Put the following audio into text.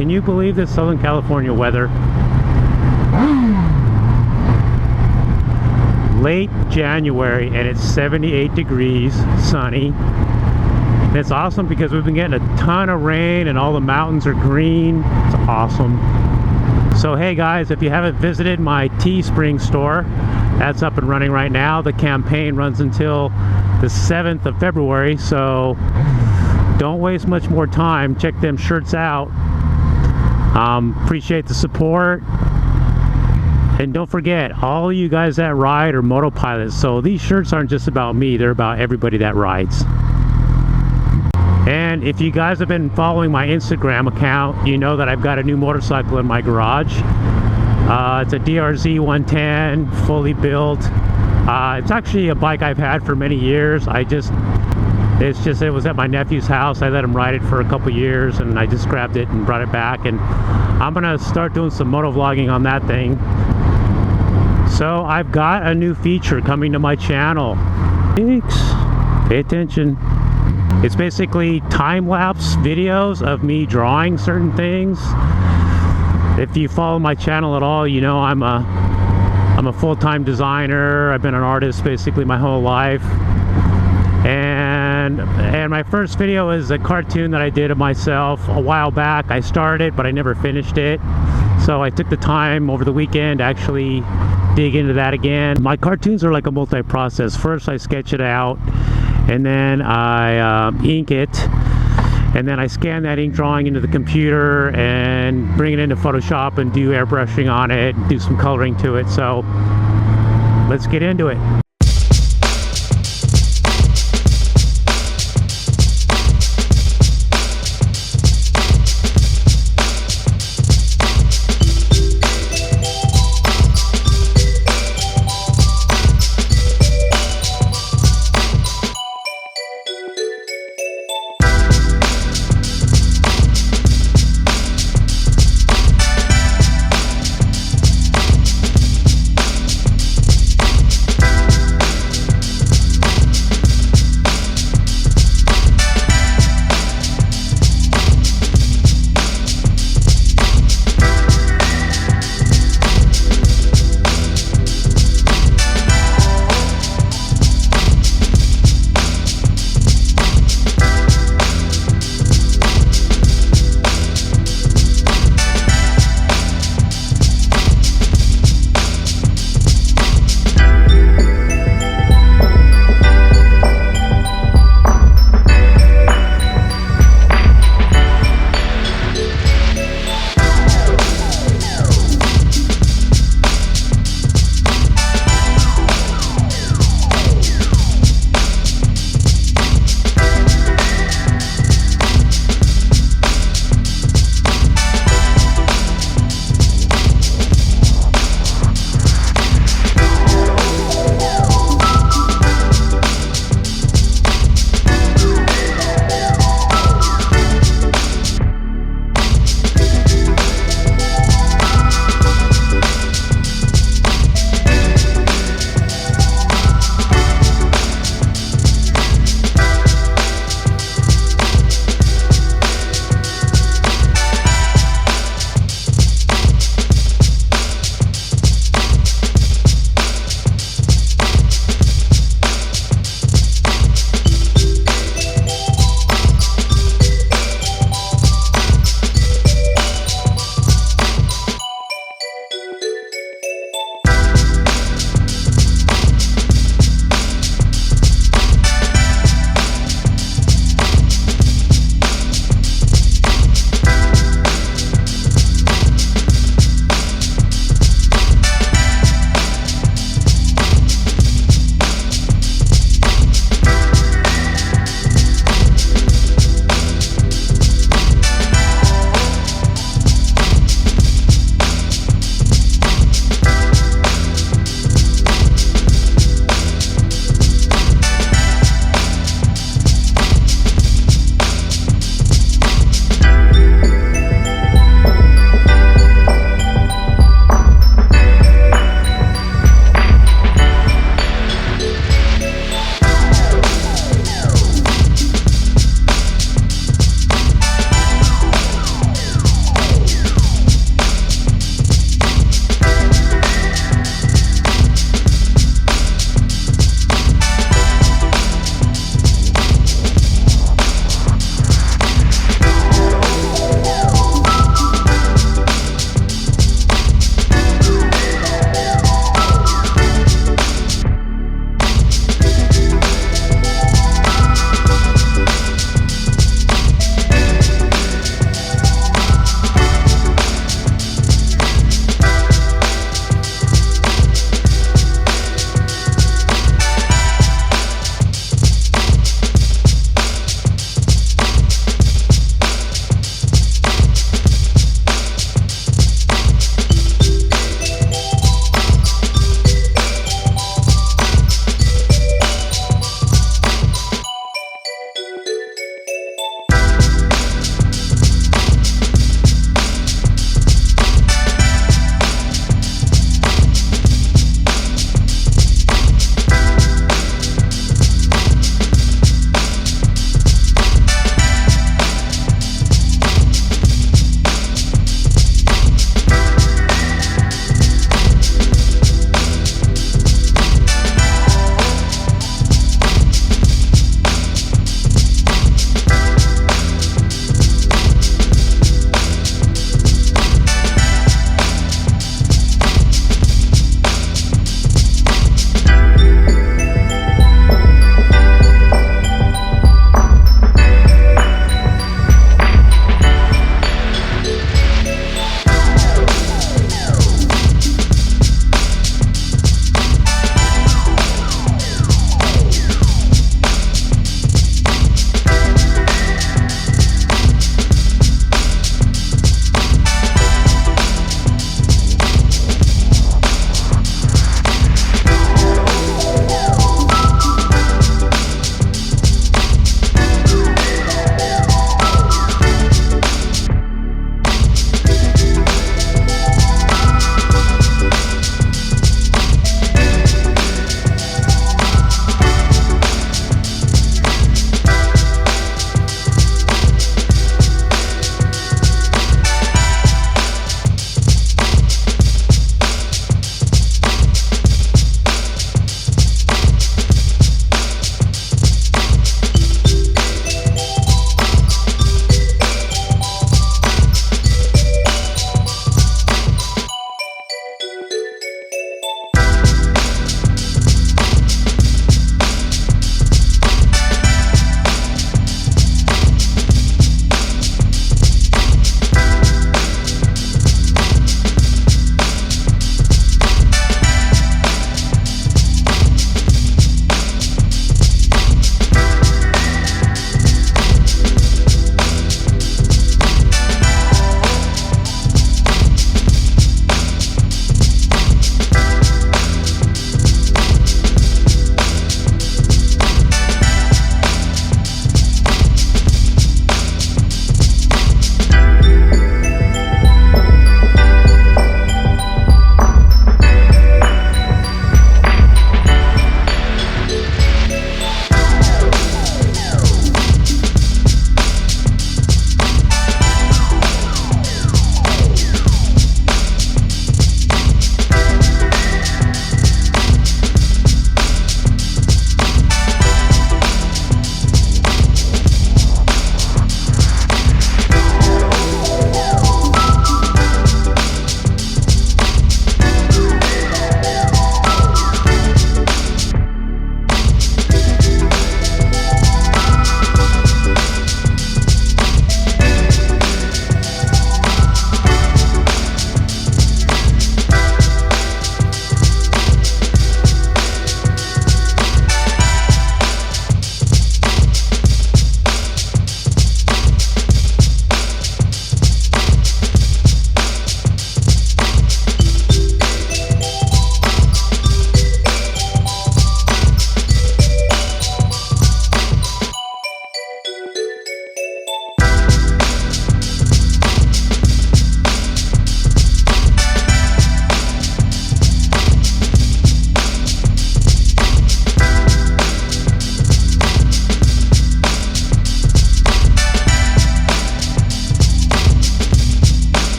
Can you believe this Southern California weather? Late January and it's 78 degrees, sunny. And it's awesome because we've been getting a ton of rain and all the mountains are green. It's awesome. So hey guys, if you haven't visited my Teespring store, that's up and running right now. The campaign runs until the 7th of February, so don't waste much more time. Check them shirts out. Appreciate the support. And don't forget, all of you guys that ride are Moto Pilots. So these shirts aren't just about me, they're about everybody that rides. And if you guys have been following my Instagram account, you know that I've got a new motorcycle in my garage. It's a DRZ 110, fully built. It's actually a bike I've had for many years. It was at my nephew's house. I let him ride it for a couple years and I just grabbed it and brought it back. And I'm gonna start doing some moto vlogging on that thing. So I've got a new feature coming to my channel. Pay attention. It's basically time-lapse videos of me drawing certain things. If you follow my channel at all, you know I'm a full-time designer. I've been an artist basically my whole life. And my first video is a cartoon that I did of myself a while back. I started, but I never finished it. So I took the time over the weekend to actually dig into that again. My cartoons are like a multi-process. First I sketch it out, and then I ink it, and then I scan that ink drawing into the computer and bring it into Photoshop and do airbrushing on it and do some coloring to it. So let's get into it.